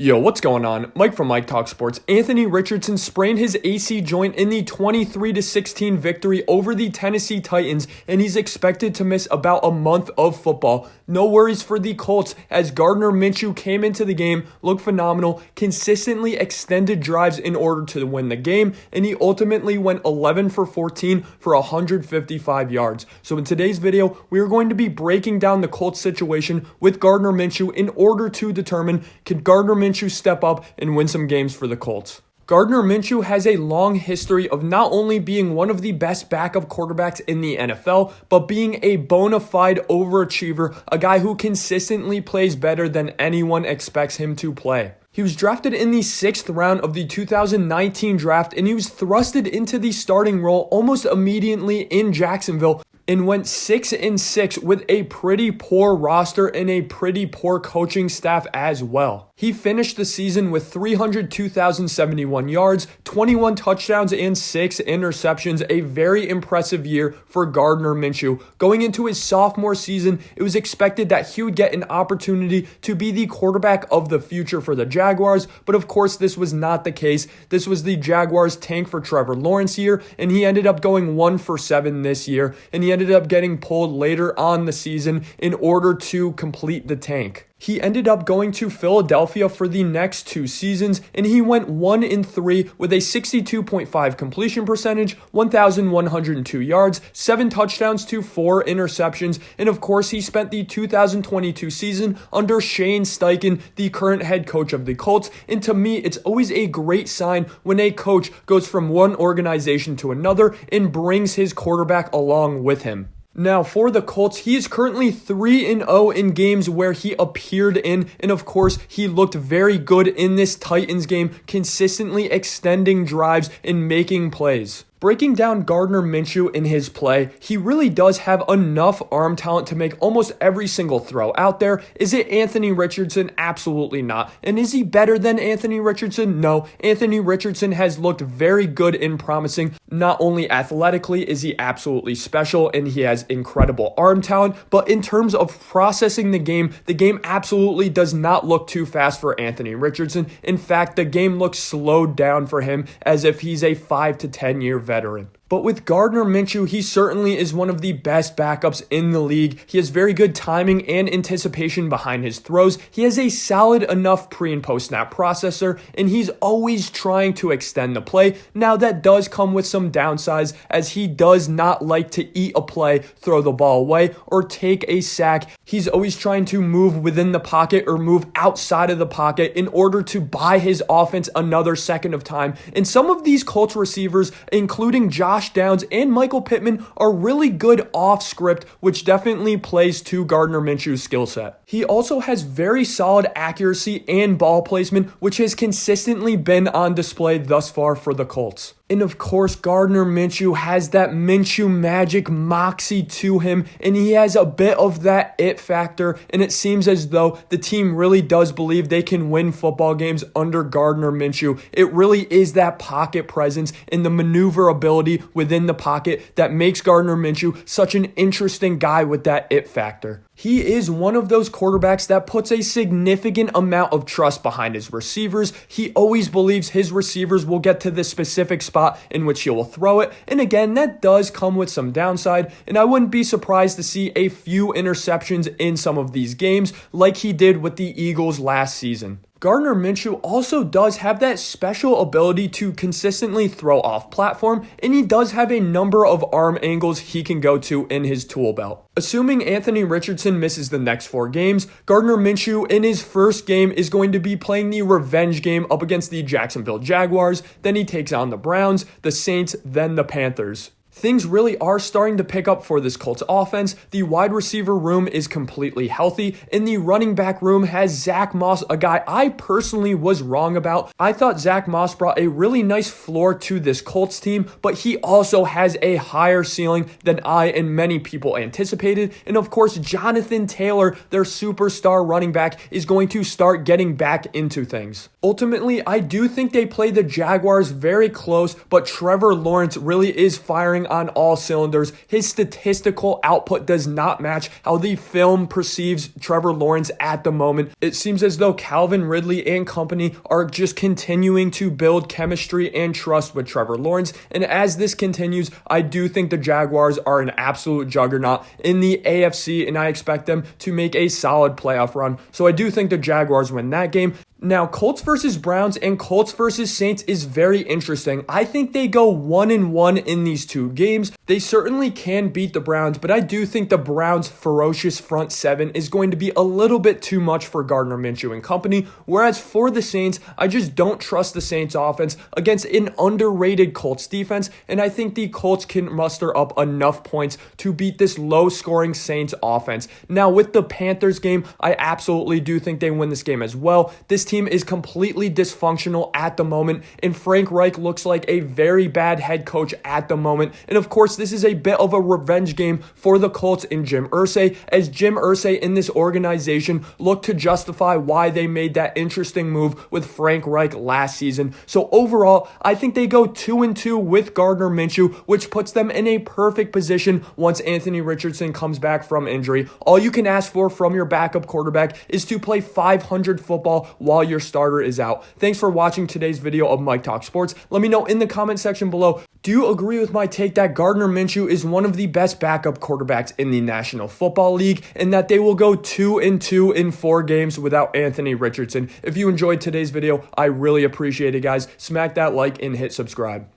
Yo, what's going on? Mike from Mike Talk Sports. Anthony Richardson sprained his AC joint in the 23-16 victory over the Tennessee Titans, and he's expected to miss about a month of football. No worries for the Colts, as Gardner Minshew came into the game, looked phenomenal, consistently extended drives in order to win the game, and he ultimately went 11 for 14 for 155 yards. So in today's video, we are going to be breaking down the Colts situation with Gardner Minshew in order to determine, can Gardner Minshew step up and win some games for the Colts? Gardner Minshew has a long history of not only being one of the best backup quarterbacks in the NFL, but being a bona fide overachiever, a guy who consistently plays better than anyone expects him to play. He was drafted in the 6th round of the 2019 draft, and he was thrusted into the starting role almost immediately in Jacksonville, and went 6-6 with a pretty poor roster and a pretty poor coaching staff as well. He finished the season with 302,071 yards, 21 touchdowns, and 6 interceptions, a very impressive year for Gardner Minshew. Going into his sophomore season, it was expected that he would get an opportunity to be the quarterback of the future for the Jaguars, but of course this was not the case. This was the Jaguars' tank for Trevor Lawrence year, and he ended up going 1 for 7 this year, and he ended up getting pulled later on the season in order to complete the tank. He ended up going to Philadelphia for the next 2 seasons, and he went 1-3 with a 62.5 completion percentage, 1,102 yards, 7 touchdowns to 4 interceptions, and of course he spent the 2022 season under Shane Steichen, the current head coach of the Colts, and to me it's always a great sign when a coach goes from one organization to another and brings his quarterback along with him. Now, for the Colts, he is currently 3-0 in games where he appeared in, and of course, he looked very good in this Titans game, consistently extending drives and making plays. Breaking down Gardner Minshew in his play, he really does have enough arm talent to make almost every single throw out there. Is it Anthony Richardson? Absolutely not. And is he better than Anthony Richardson? No. Anthony Richardson has looked very good and promising. Not only athletically is he absolutely special and he has incredible arm talent, but in terms of processing the game absolutely does not look too fast for Anthony Richardson. In fact, the game looks slowed down for him as if he's a 5 to 10 year veteran. But with Gardner Minshew, he certainly is one of the best backups in the league. He has very good timing and anticipation behind his throws. He has a solid enough pre- and post-snap processor, and he's always trying to extend the play. Now, that does come with some downsides, as he does not like to eat a play, throw the ball away, or take a sack. He's always trying to move within the pocket or move outside of the pocket in order to buy his offense another second of time. And some of these Colts receivers, including Josh Downs and Michael Pittman, are really good off script, which definitely plays to Gardner Minshew's skill set. He also has very solid accuracy and ball placement, which has consistently been on display thus far for the Colts. And of course, Gardner Minshew has that Minshew magic moxie to him, and he has a bit of that it factor, and it seems as though the team really does believe they can win football games under Gardner Minshew. It really is that pocket presence and the maneuverability within the pocket that makes Gardner Minshew such an interesting guy with that it factor. He is one of those quarterbacks that puts a significant amount of trust behind his receivers. He always believes his receivers will get to the specific spot in which he will throw it. And again, that does come with some downside, and I wouldn't be surprised to see a few interceptions in some of these games like he did with the Eagles last season. Gardner Minshew also does have that special ability to consistently throw off platform, and he does have a number of arm angles he can go to in his tool belt. Assuming Anthony Richardson misses the next 4 games, Gardner Minshew in his first game is going to be playing the revenge game up against the Jacksonville Jaguars. Then he takes on the Browns, the Saints, then the Panthers. Things really are starting to pick up for this Colts offense. The wide receiver room is completely healthy, and the running back room has Zach Moss, a guy I personally was wrong about. I thought Zach Moss brought a really nice floor to this Colts team, but he also has a higher ceiling than I and many people anticipated. And of course, Jonathan Taylor, their superstar running back, is going to start getting back into things. Ultimately, I do think they play the Jaguars very close, but Trevor Lawrence really is firing on all cylinders. His statistical output does not match how the film perceives Trevor Lawrence at the moment. It seems as though Calvin Ridley and company are just continuing to build chemistry and trust with Trevor Lawrence. And as this continues, I do think the Jaguars are an absolute juggernaut in the AFC, and I expect them to make a solid playoff run. So I do think the Jaguars win that game. Now, Colts versus Browns and Colts versus Saints is very interesting. I think they go 1-1 in these two games. They certainly can beat the Browns, but I do think the Browns' ferocious front seven is going to be a little bit too much for Gardner Minshew and company. Whereas for the Saints, I just don't trust the Saints offense against an underrated Colts defense, and I think the Colts can muster up enough points to beat this low-scoring Saints offense. Now, with the Panthers game, I absolutely do think they win this game as well. This team is completely dysfunctional at the moment, and Frank Reich looks like a very bad head coach at the moment. And of course, this is a bit of a revenge game for the Colts and Jim Irsay, as Jim Irsay in this organization looked to justify why they made that interesting move with Frank Reich last season. So overall, I think they go 2-2 with Gardner Minshew, which puts them in a perfect position once Anthony Richardson comes back from injury. All you can ask for from your backup quarterback is to play 500 football while your starter is out. Thanks for watching today's video of Mike Talk Sports. Let me know in the comment section below, do you agree with my take that Gardner Minshew is one of the best backup quarterbacks in the National Football League and that they will go 2-2 in 4 games without Anthony Richardson? If you enjoyed today's video, I really appreciate it, guys. Smack that like and hit subscribe.